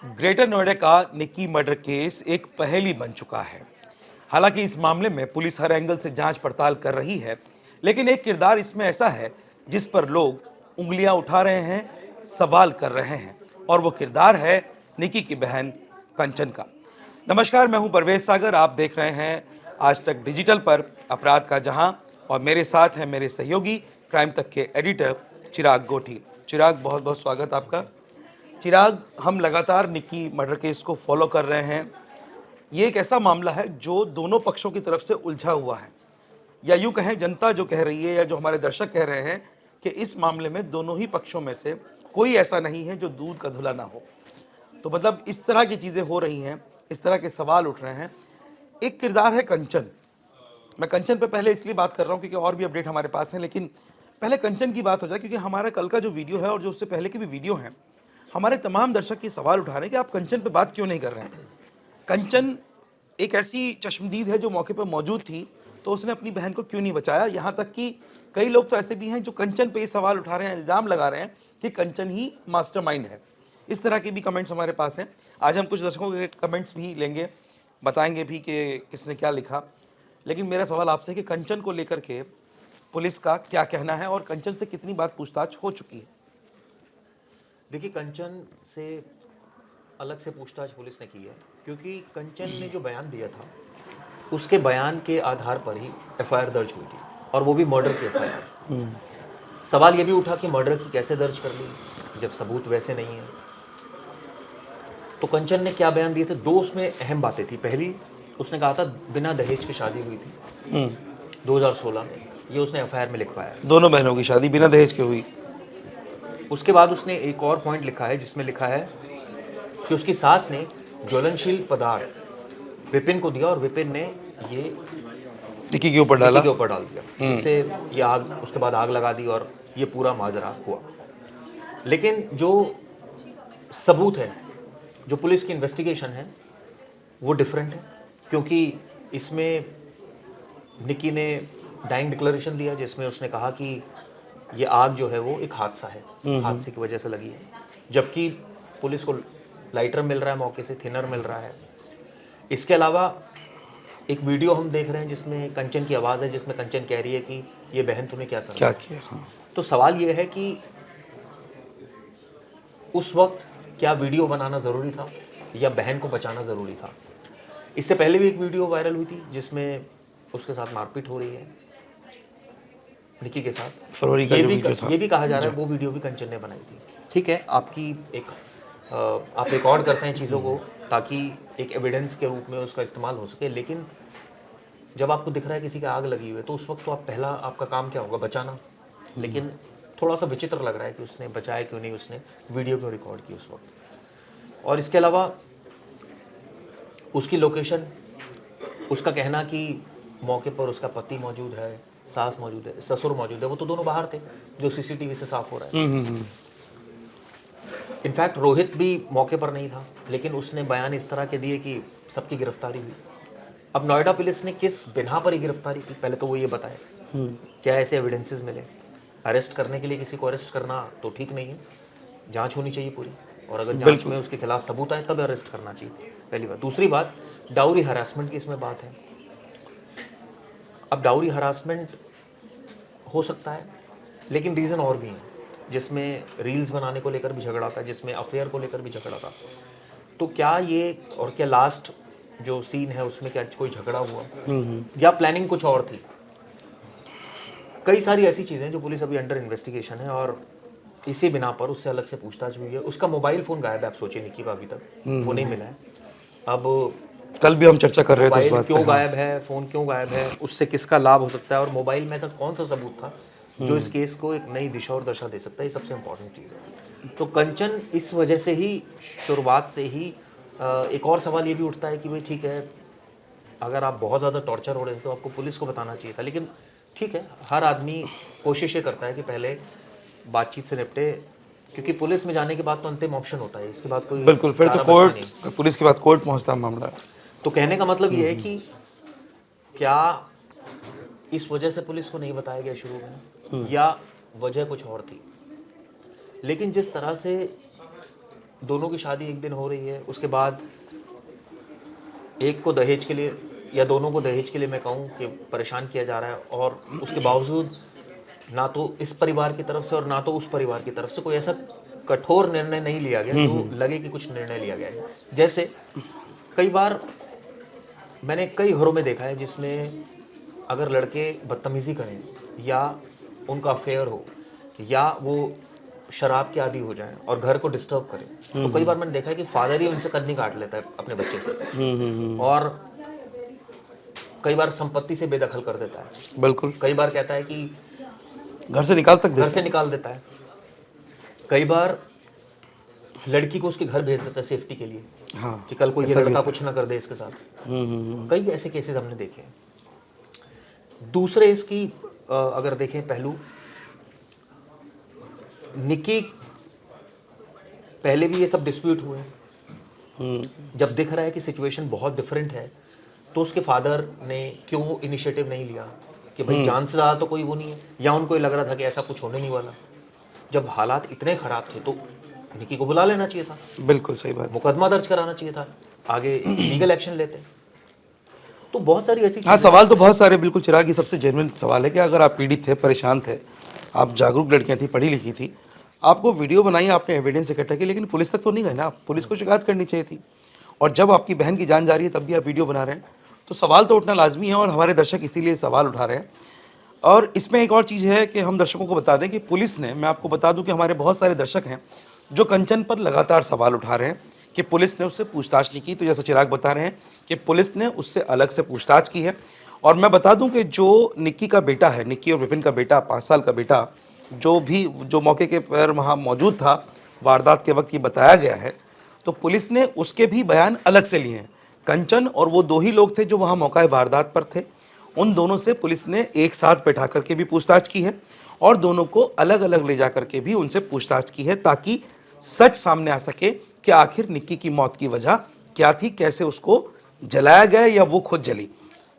Greater Noida का Nikki murder case एक पहेली बन चुका है। हालांकि इस मामले में पुलिस हर एंगल से जांच पड़ताल कर रही है, लेकिन एक किरदार इसमें ऐसा है जिस पर लोग उंगलियां उठा रहे हैं, सवाल कर रहे हैं, और वो किरदार है निक्की की बहन कंचन का। नमस्कार, मैं हूं परवेज सागर। आप देख रहे हैं आज तक डिजिटल पर अपराध का जहां, और मेरे साथ हैं मेरे सहयोगी क्राइम तक के एडिटर चिराग गोठी। चिराग, बहुत बहुत स्वागत आपका। चिराग, हम लगातार निक्की मर्डर केस को फॉलो कर रहे हैं। ये एक ऐसा मामला है जो दोनों पक्षों की तरफ से उलझा हुआ है, या यूं कहें जनता जो कह रही है या जो हमारे दर्शक कह रहे हैं कि इस मामले में दोनों ही पक्षों में से कोई ऐसा नहीं है जो दूध का धुला ना हो। तो मतलब इस तरह की चीज़ें हो रही हैं, इस तरह के सवाल उठ रहे हैं। एक किरदार है कंचन। मैं कंचन पे पहले इसलिए बात कर रहा हूँ क्योंकि और भी अपडेट हमारे पास हैं, लेकिन पहले कंचन की बात हो जाए, क्योंकि हमारा कल का जो वीडियो है और जो उससे पहले की भी वीडियो है, हमारे तमाम दर्शक ये सवाल उठा रहे हैं कि आप कंचन पे बात क्यों नहीं कर रहे हैं। कंचन एक ऐसी चश्मदीद है जो मौके पर मौजूद थी, तो उसने अपनी बहन को क्यों नहीं बचाया। यहाँ तक कि कई लोग तो ऐसे भी हैं जो कंचन पे ये सवाल उठा रहे हैं, इल्ज़ाम लगा रहे हैं कि कंचन ही मास्टरमाइंड है। इस तरह के भी कमेंट्स हमारे पास हैं। आज हम कुछ दर्शकों के कमेंट्स भी लेंगे, बताएंगे भी कि किसने क्या लिखा। लेकिन मेरा सवाल आपसे है कि कंचन को लेकर के पुलिस का क्या कहना है और कंचन से कितनी बार पूछताछ हो चुकी है। देखिए, कंचन से अलग से पूछताछ पुलिस ने की है, क्योंकि कंचन ने जो बयान दिया था उसके बयान के आधार पर ही एफआईआर दर्ज हुई थी, और वो भी मर्डर की एफआईआर। सवाल ये भी उठा कि मर्डर की कैसे दर्ज कर ली जब सबूत वैसे नहीं है। तो कंचन ने क्या बयान दिए थे, दो उसमें अहम बातें थी। पहली, उसने कहा था बिना दहेज की शादी हुई थी 2016 में, ये उसने एफआईआर में लिखवाया है। दोनों बहनों की शादी बिना दहेज के हुई। उसके बाद उसने एक और पॉइंट लिखा है जिसमें लिखा है कि उसकी सास ने ज्वलनशील पदार्थ विपिन को दिया और विपिन ने ये निक्की के ऊपर निक्की डाला। के ऊपर डाल दिया, जिससे ये आग, उसके बाद आग लगा दी और ये पूरा माजरा हुआ। लेकिन जो सबूत है, जो पुलिस की इन्वेस्टिगेशन है, वो डिफरेंट है, क्योंकि इसमें निक्की ने डाइंग डिक्लेरेशन दिया जिसमें उसने कहा कि ये आग जो है वो एक हादसा है, हादसे की वजह से लगी है। जबकि पुलिस को लाइटर मिल रहा है, मौके से थिनर मिल रहा है। इसके अलावा एक वीडियो हम देख रहे हैं जिसमें कंचन की आवाज़ है, जिसमें कंचन कह रही है कि ये बहन तूने क्या क्या कर किया। हाँ। तो सवाल ये है कि उस वक्त क्या वीडियो बनाना ज़रूरी था या बहन को बचाना ज़रूरी था। इससे पहले भी एक वीडियो वायरल हुई थी जिसमें उसके साथ मारपीट हो रही है, निक्की के साथ। फरवरी का जो वीडियो था। ये भी कहा जा रहा है वो वीडियो भी कंचन ने बनाई थी। ठीक है, आपकी एक आप रिकॉर्ड करते हैं चीज़ों को ताकि एक एविडेंस के रूप में उसका इस्तेमाल हो सके, लेकिन जब आपको दिख रहा है किसी की आग लगी हुई है तो उस वक्त तो पहला आपका काम क्या होगा, बचाना। लेकिन थोड़ा सा विचित्र लग रहा है कि उसने बचाया क्यों नहीं, उसने वीडियो क्यों रिकॉर्ड की उस वक्त। और इसके अलावा उसकी लोकेशन, उसका कहना कि मौके पर उसका पति मौजूद है, सास मौजूद है, ससुर मौजूद है, वो तो दोनों बाहर थे, जो सीसीटीवी से साफ हो रहा है। इनफैक्ट रोहित भी मौके पर नहीं था, लेकिन उसने बयान इस तरह के दिए कि सबकी गिरफ्तारी हुई। अब नोएडा पुलिस ने किस बिना पर ही गिरफ्तारी की, पहले तो वो ये बताए क्या ऐसे एविडेंसेस मिले। अरेस्ट करने के लिए किसी को अरेस्ट करना तो ठीक नहीं है, जांच होनी चाहिए पूरी, और अगर जांच में उसके खिलाफ सबूत आए तब अरेस्ट करना चाहिए, पहली बात। दूसरी बात, डाउरी हरासमेंट की इसमें बात है। अब डाउरी हरासमेंट हो सकता है, लेकिन रीज़न और भी हैं, जिसमें रील्स बनाने को लेकर भी झगड़ा था, जिसमें अफेयर को लेकर भी झगड़ा था। तो क्या ये, और क्या लास्ट जो सीन है उसमें क्या कोई झगड़ा हुआ या प्लानिंग कुछ और थी। कई सारी ऐसी चीज़ें जो पुलिस अभी अंडर इन्वेस्टिगेशन है, और इसी बिना पर उससे अलग से पूछताछ हुई है। उसका मोबाइल फ़ोन गायब है, आप सोचिए, निक्की का अभी तक वो नहीं मिला है। अब कल भी हम चर्चा कर रहे थे उस मोबाइल बात पे। क्यों गायब है, फ़ोन क्यों गायब है, उससे किसका लाभ हो सकता है, और मोबाइल में ऐसा कौन सा सबूत था जो इस केस को एक नई दिशा और दशा दे सकता है, ये सबसे इंपॉर्टेंट चीज़ है। तो कंचन इस वजह से ही, शुरुआत से ही एक और सवाल ये भी उठता है कि भाई ठीक है, अगर आप बहुत ज़्यादा टॉर्चर हो रहे हैं तो आपको पुलिस को बताना चाहिए था। लेकिन ठीक है, हर आदमी कोशिश ये करता है कि पहले बातचीत से निपटे, क्योंकि पुलिस में जाने के बाद तो अंतिम ऑप्शन होता है, इसके बाद कोई बिल्कुल, फिर तो चारा बचता नहीं। कोर्ट, पुलिस के बाद कोर्ट पहुंचता मामला। तो कहने का मतलब ये है कि क्या इस वजह से पुलिस को नहीं बताया गया शुरू में, या वजह कुछ और थी। लेकिन जिस तरह से दोनों की शादी एक दिन हो रही है, उसके बाद एक को दहेज के लिए या दोनों को दहेज के लिए मैं कहूँ कि परेशान किया जा रहा है, और उसके बावजूद ना तो इस परिवार की तरफ से और ना तो उस परिवार की तरफ से कोई ऐसा कठोर निर्णय नहीं लिया गया जो लगे कि कुछ निर्णय लिया गया है। जैसे कई बार मैंने कई घरों में देखा है जिसमें अगर लड़के बदतमीजी करें या उनका अफेयर हो या वो शराब के आदी हो जाएं और घर को डिस्टर्ब करें, तो कई बार मैंने देखा है कि फादर ही उनसे कन्नी काट लेता है अपने बच्चे से, और कई बार संपत्ति से बेदखल कर देता है। बिल्कुल, कई बार कहता है कि घर से निकाल तक घर देते से निकाल देता है। कई बार लड़की को उसके घर भेज देता है सेफ्टी के लिए, हाँ, कि कल कोई ये ऐसा भी लड़का होता कुछ ना कर दे इसके साथ। कई ऐसे केसेस हमने देखे हैं। दूसरे इसकी अगर देखें पहलू, निकी पहले भी ये सब डिस्प्यूट हुए हैं। जब दिख रहा है कि सिचुएशन बहुत डिफरेंट है, तो उसके फादर ने क्यों इनिशिएटिव नहीं लिया कि भाई जान से ज़्यादा तो कोई वो नहीं है, या उनको ये लग रहा था कि ऐसा कुछ होने नहीं वाला। जब हालात इतने ख़राब थे तो निकी को बुला लेना चाहिए था, बिल्कुल सही बात। मुकदमा दर्ज कराना चाहिए था, आगे लीगल एक्शन लेते। तो बहुत सारी ऐसी हाँ, चीज़ें सवाल तो बहुत सारे, बिल्कुल चिराग, ये सबसे जेन्युइन सवाल है कि अगर आप पीड़ित थे, परेशान थे, आप जागरूक लड़कियां थी, पढ़ी लिखी थी, आपको वीडियो बनाई, आपने एविडेंस इकट्ठा किया, लेकिन पुलिस तक तो नहीं गए ना आप। पुलिस को शिकायत करनी चाहिए थी, और जब आपकी बहन की जान जा रही है तब भी आप वीडियो बना रहे हैं, तो सवाल तो उठना लाजमी है, और हमारे दर्शक इसीलिए सवाल उठा रहे हैं। और इसमें एक और चीज़ है कि हम दर्शकों को बता दें कि पुलिस ने, मैं आपको बता दूं कि हमारे बहुत सारे दर्शक हैं जो कंचन पर लगातार सवाल उठा रहे हैं कि पुलिस ने उससे पूछताछ नहीं की। तो जैसा चिराग बता रहे हैं कि पुलिस ने उससे अलग से पूछताछ की है। और मैं बता दूं कि जो निक्की का बेटा है, निक्की और विपिन का बेटा, 5 साल का बेटा, जो मौके के पर वहाँ मौजूद था वारदात के वक्त, ये बताया गया है, तो पुलिस ने उसके भी बयान अलग से लिए हैं। कंचन और वो 2 ही लोग थे जो वहाँ मौका वारदात पर थे, उन दोनों से पुलिस ने एक साथ बैठा करके भी पूछताछ की है, और दोनों को अलग अलग ले जा करके भी उनसे पूछताछ की है, ताकि सच सामने आ सके कि आखिर निक्की की मौत की वजह क्या थी, कैसे उसको जलाया गया या वो खुद जली।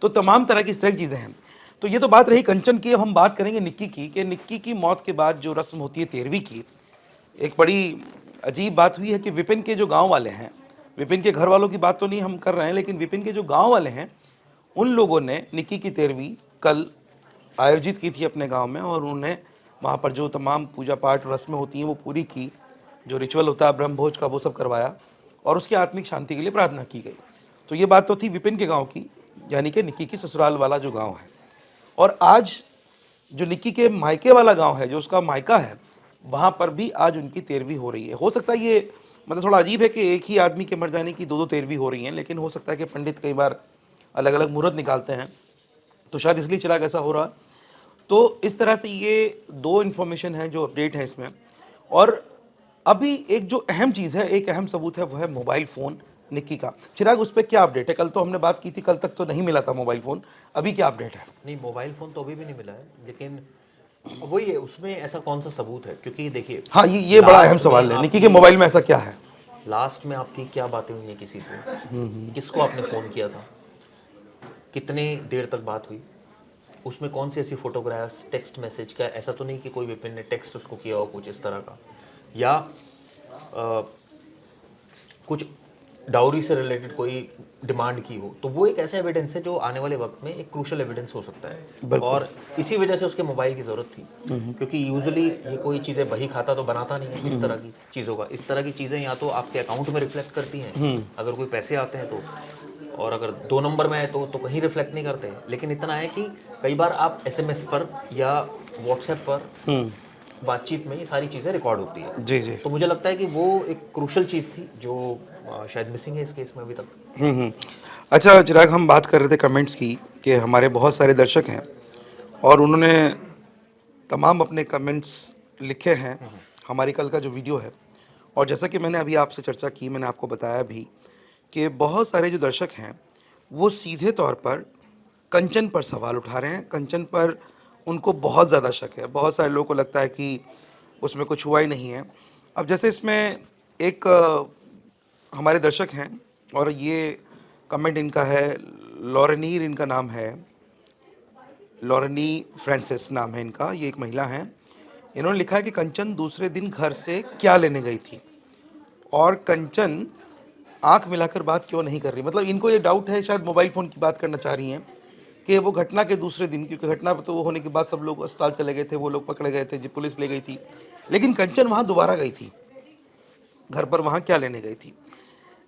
तो तमाम तरह की इस तरह की चीज़ें हैं। तो ये तो बात रही कंचन की। अब हम बात करेंगे निक्की की, कि निक्की की मौत के बाद जो रस्म होती है 13वीं की, एक बड़ी अजीब बात हुई है कि विपिन के जो गांव वाले हैं, विपिन के घर वालों की बात तो नहीं हम कर रहे हैं, लेकिन विपिन के जो गांव वाले हैं, उन लोगों ने निक्की की 13वीं कल आयोजित की थी अपने गांव में, और उन्होंने वहाँ पर जो तमाम पूजा पाठ रस्में होती हैं वो पूरी की, जो रिचुअल होता है ब्रह्म भोज का वो सब करवाया, और उसकी आत्मिक शांति के लिए प्रार्थना की गई। तो ये बात तो थी विपिन के गाँव की, यानी कि निक्की की ससुराल वाला जो गाँव है। और आज जो निक्की के मायके वाला गांव है, जो उसका मायका है, वहाँ पर भी आज उनकी 13वीं हो रही है। हो सकता है ये, मतलब थोड़ा अजीब है कि एक ही आदमी के मर जाने की 2-2 13वीं हो रही हैं, लेकिन हो सकता है कि पंडित कई बार अलग अलग मुहूर्त निकालते हैं, तो शायद इसलिए चिराग ऐसा हो रहा। तो इस तरह से ये 2 इन्फॉर्मेशन है जो अपडेट है इसमें। और अभी एक जो अहम चीज़ है, एक अहम सबूत है, वो है मोबाइल फ़ोन निक्की का। चिराग, उस पर क्या अपडेट है? कल तो हमने बात की थी, कल तक तो नहीं मिला था मोबाइल फ़ोन, अभी क्या अपडेट है? नहीं, मोबाइल फ़ोन तो अभी भी नहीं मिला है, लेकिन वही है, उसमें ऐसा कौन सा सबूत है? क्योंकि देखिए, हाँ, ये बड़ा अहम सवाल है, निक्की के मोबाइल में ऐसा क्या है? लास्ट में आपकी क्या बातें हुई हैं किसी से? किसको आपने फ़ोन किया था? कितने देर तक बात हुई? उसमें कौन सी ऐसी फोटोग्राफ्स, टेक्स्ट मैसेज का? ऐसा तो नहीं कि कोई विपिन ने टेक्स्ट उसको किया हो कुछ इस तरह का, या कुछ डाउरी से रिलेटेड कोई डिमांड की हो, तो वो एक ऐसा एविडेंस है जो आने वाले वक्त में एक क्रूशल एविडेंस हो सकता है। और इसी वजह से उसके मोबाइल की ज़रूरत थी, क्योंकि यूजुअली ये कोई चीज़ें बही खाता तो बनाता नहीं है इस तरह की चीज़ों का। इस तरह की चीज़ें या तो आपके अकाउंट में रिफ्लेक्ट करती हैं अगर कोई पैसे आते हैं तो, और अगर 2 नंबर में आए तो कहीं रिफ्लेक्ट नहीं करते हैं। लेकिन इतना है कि कई बार आप SMS पर या व्हाट्सएप पर बातचीत में ये सारी चीज़ें रिकॉर्ड होती है। जी जी। तो मुझे लगता है कि वो एक क्रूशल चीज़ थी जो शायद मिसिंग है इस केस में अभी तक। अच्छा चिराग, हम बात कर रहे थे कमेंट्स की, कि हमारे बहुत सारे दर्शक हैं और उन्होंने तमाम अपने कमेंट्स लिखे हैं हमारी कल का जो वीडियो है। और जैसा कि मैंने अभी आपसे चर्चा की, मैंने आपको बताया भी कि बहुत सारे जो दर्शक हैं वो सीधे तौर पर कंचन पर सवाल उठा रहे हैं। कंचन पर उनको बहुत ज़्यादा शक है। बहुत सारे लोगों को लगता है कि उसमें कुछ हुआ ही नहीं है। अब जैसे इसमें एक हमारे दर्शक हैं, और ये कमेंट इनका है, लॉरेनीर इनका नाम है, लॉरेनी फ्रांसिस नाम है इनका, ये एक महिला हैं। इन्होंने लिखा है कि कंचन दूसरे दिन घर से क्या लेने गई थी, और कंचन आंख मिलाकर बात क्यों नहीं कर रही। मतलब इनको ये डाउट है, शायद मोबाइल फ़ोन की बात करना चाह रही हैं कि वो घटना के दूसरे दिन, क्योंकि घटना तो वो होने के बाद सब लोग अस्पताल चले गए थे, वो लोग पकड़े गए थे, जी पुलिस ले गई थी, लेकिन कंचन वहाँ दोबारा गई थी घर पर, वहाँ क्या लेने गई थी।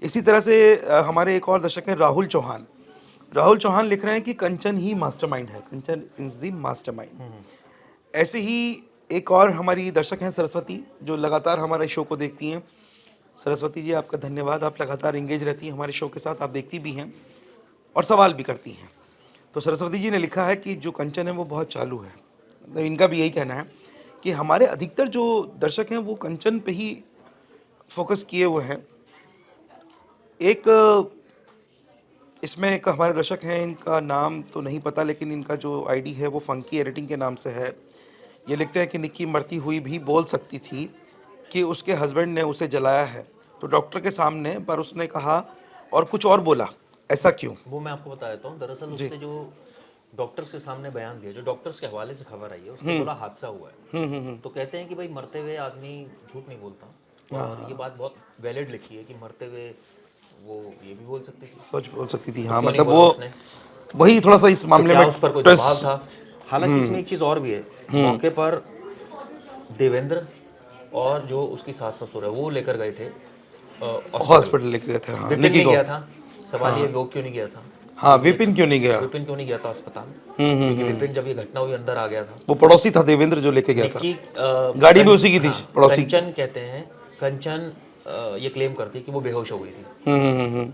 इसी तरह से हमारे एक और दर्शक हैं राहुल चौहान। राहुल चौहान लिख रहे हैं कि कंचन ही मास्टरमाइंड है, कंचन इज द मास्टरमाइंड। ऐसे ही एक और हमारी दर्शक हैं सरस्वती, जो लगातार हमारे शो को देखती हैं। सरस्वती जी, आपका धन्यवाद, आप लगातार इंगेज रहती हैं हमारे शो के साथ, आप देखती भी हैं और सवाल भी करती हैं। तो सरस्वती जी ने लिखा है कि जो कंचन है वो बहुत चालू है। मतलब इनका भी यही कहना है कि हमारे अधिकतर जो दर्शक हैं वो कंचन पे ही फोकस किए हुए हैं। एक इसमें एक हमारे दर्शक हैं, इनका नाम तो नहीं पता, लेकिन इनका जो आईडी है वो फंकी एडिटिंग के नाम से है। ये लिखते हैं कि निक्की मरती हुई भी बोल सकती थी कि उसके हस्बैंड ने उसे जलाया है, तो डॉक्टर के सामने, पर उसने कहा और कुछ और बोला, ऐसा क्यों? वो मैं आपको बता देता हूँ। दरअसल जी। उसने जो डॉक्टर्स के सामने बयान दिया, जो डॉक्टर्स के हवाले से खबर आई है, उसने बोला हादसा हुआ है। तो कहते हैं कि भाई मरते हुए आदमी झूठ नहीं बोलता, और ये बात बहुत वैलिड लिखी है कि मरते हुए वो ये भी बोल सकती थी। सच बोल सकती थी, तो हाँ। क्यों नहीं मतलब बोला वो उसने? वही थोड़ा सा इस तो मामले क्या में उस पर कोई ट्रस्ट। दबाव था? हालांकि इसमें एक चीज़ और भी है। मौके पर देवेंद्र और जो उसकी सास ससुर है वो लेकर गए थे हॉस्पिटल। हॉस्पिटल लेके गए थे, हाँ, विपिन निकी नहीं को। गया था। सवाल ये वो क्यों नहीं गया था? हाँ, ये विपिन क्यों नहीं गया? विपिन क्यों नहीं गया था अस्पताल? क्योंकि विपिन जब ये घटना हुई अंदर आ गया था। वो पड़ोसी था देवेंद्र जो लेके गया था, निक्की गाड़ी भी उसी की थी, हाँ, पड़ोसी की। कंचन कहते हैं, कंचन ये क्लेम करती कि वो बेहोश हो गई थी।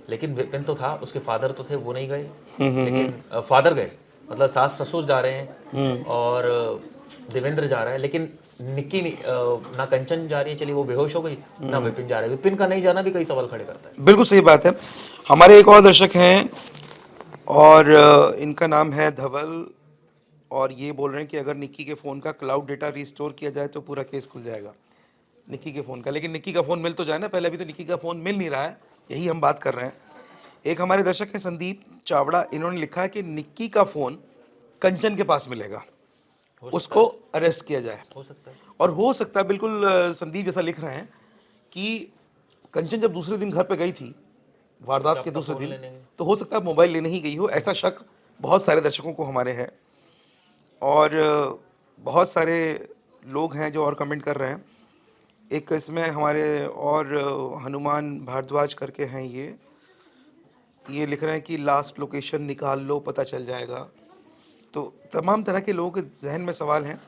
लेकिन विपिन तो था, उसके फादर तो थे, वो नहीं गए। लेकिन फादर गए, मतलब सास ससुर जा रहे हैं और देवेंद्र जा रहा है, लेकिन निक्की ना कंचन जा रही है, चलिए वो बेहोश हो गई, ना विपिन जा रहा है। विपिन का नहीं जाना भी कई सवाल खड़े करता है। बिल्कुल सही बात है। हमारे एक और दर्शक हैं और इनका नाम है धवल, और ये बोल रहे हैं कि अगर निक्की के फ़ोन का क्लाउड डेटा रिस्टोर किया जाए तो पूरा केस खुल जाएगा। निक्की के फ़ोन का, लेकिन निक्की का फ़ोन मिल तो जाए ना पहले, अभी तो निक्की का फ़ोन मिल नहीं रहा है, यही हम बात कर रहे हैं। एक हमारे दर्शक हैं संदीप चावड़ा, इन्होंने लिखा है कि निक्की का फ़ोन कंचन के पास मिलेगा, उसको अरेस्ट किया जाए। हो सकता है। और हो सकता है, बिल्कुल संदीप जैसा लिख रहे हैं कि कंचन जब दूसरे दिन घर पे गई थी, वारदात के दूसरे दिन, तो हो सकता है मोबाइल लेने ही गई हो, ऐसा शक बहुत सारे दर्शकों को हमारे है। और बहुत सारे लोग हैं जो और कमेंट कर रहे हैं। एक इसमें हमारे और हनुमान भारद्वाज करके हैं, ये लिख रहे हैं कि लास्ट लोकेशन निकाल लो, पता चल जाएगा। तो तमाम तरह के लोगों के जहन में सवाल हैं।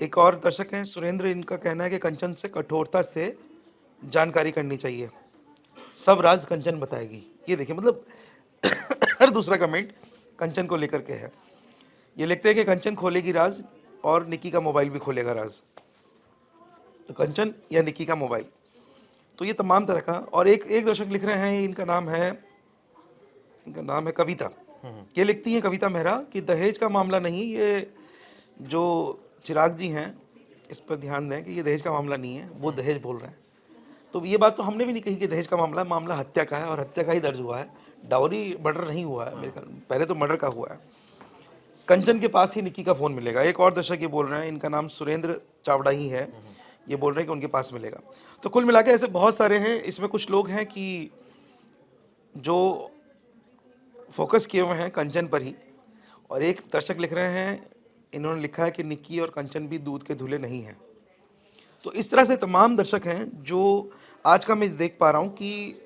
एक और दर्शक हैं सुरेंद्र, इनका कहना है कि कंचन से कठोरता से जानकारी करनी चाहिए, सब राज कंचन बताएगी। ये देखिए, मतलब हर दूसरा कमेंट कंचन को लेकर के है। ये लिखते हैं कि कंचन खोलेगी राज और निक्की का मोबाइल भी खोलेगा राज, तो कंचन या निक्की का मोबाइल। तो ये तमाम तरह का। और एक दर्शक लिख रहे हैं, इनका नाम है कविता। ये लिखती हैं कविता मेहरा कि दहेज का मामला नहीं, ये जो चिराग जी हैं इस पर ध्यान दें कि ये दहेज का मामला नहीं है, वो दहेज बोल रहे हैं। तो ये बात तो हमने भी नहीं कही कि दहेज का मामला हत्या का है, और हत्या का ही दर्ज हुआ है, डाउरी मर्डर नहीं हुआ है मेरे ख्याल, पहले तो मर्डर का हुआ है। कंचन के पास ही निक्की का फ़ोन मिलेगा। एक और दर्शक ये बोल रहे हैं, इनका नाम सुरेंद्र चावड़ा ही है, ये बोल रहे हैं कि उनके पास मिलेगा। तो कुल मिला के ऐसे बहुत सारे हैं। इसमें कुछ लोग हैं कि जो फोकस किए हुए हैं कंचन पर ही, और एक दर्शक लिख रहे हैं, इन्होंने लिखा है कि निक्की और कंचन भी दूध के धुले नहीं हैं। तो इस तरह से तमाम दर्शक हैं जो आज का मैं देख पा रहा हूँ कि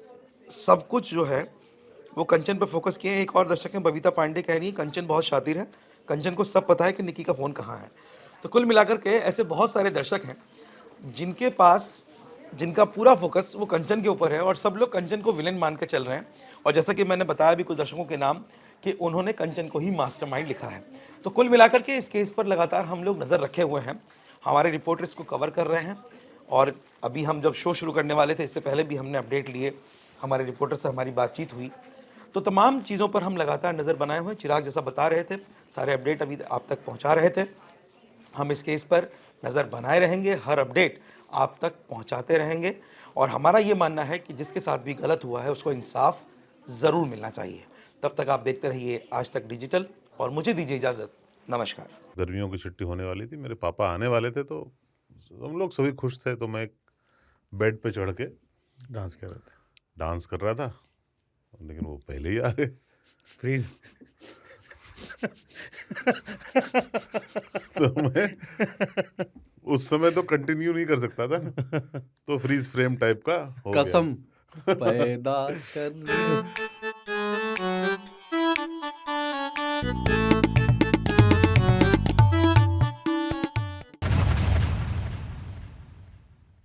सब कुछ जो है वो कंचन पर फोकस किए हैं। एक और दर्शक हैं बबीता पांडे, कह रही है कंचन बहुत शातिर है, कंचन को सब पता है कि निक्की का फ़ोन कहाँ है। तो कुल मिलाकर के ऐसे बहुत सारे दर्शक हैं जिनके पास, जिनका पूरा फोकस वो कंचन के ऊपर है, और सब लोग कंचन को विलेन मान के चल रहे हैं। और जैसा कि मैंने बताया भी कुछ दर्शकों के नाम कि उन्होंने कंचन को ही मास्टरमाइंड लिखा है। तो कुल मिलाकर के इस केस पर लगातार हम लोग नज़र रखे हुए हैं, हमारे रिपोर्टर्स को कवर कर रहे हैं। और अभी हम जब शो शुरू करने वाले थे, इससे पहले भी हमने अपडेट लिए, हमारे रिपोर्टर से हमारी बातचीत हुई, तो तमाम चीज़ों पर हम लगातार नज़र बनाए हुए हैं। चिराग जैसा बता रहे थे, सारे अपडेट अभी आप तक पहुंचा रहे थे। हम इस केस पर नज़र बनाए रहेंगे, हर अपडेट आप तक पहुंचाते रहेंगे। और हमारा ये मानना है कि जिसके साथ भी गलत हुआ है उसको इंसाफ ज़रूर मिलना चाहिए। तब तक आप देखते रहिए आज तक डिजिटल, और मुझे दीजिए इजाज़त। नमस्कार। गर्मियों की छुट्टी होने वाली थी, मेरे पापा आने वाले थे, तो हम लोग सभी खुश थे। तो मैं बेड पे चढ़ के डांस कर रहे थे। डांस कर रहा था, लेकिन वो पहले ही आ गए। फ्रीज। तो मैं उस समय तो कंटिन्यू नहीं कर सकता था ना, तो फ्रीज फ्रेम टाइप का हो गया। कसम पैदा कर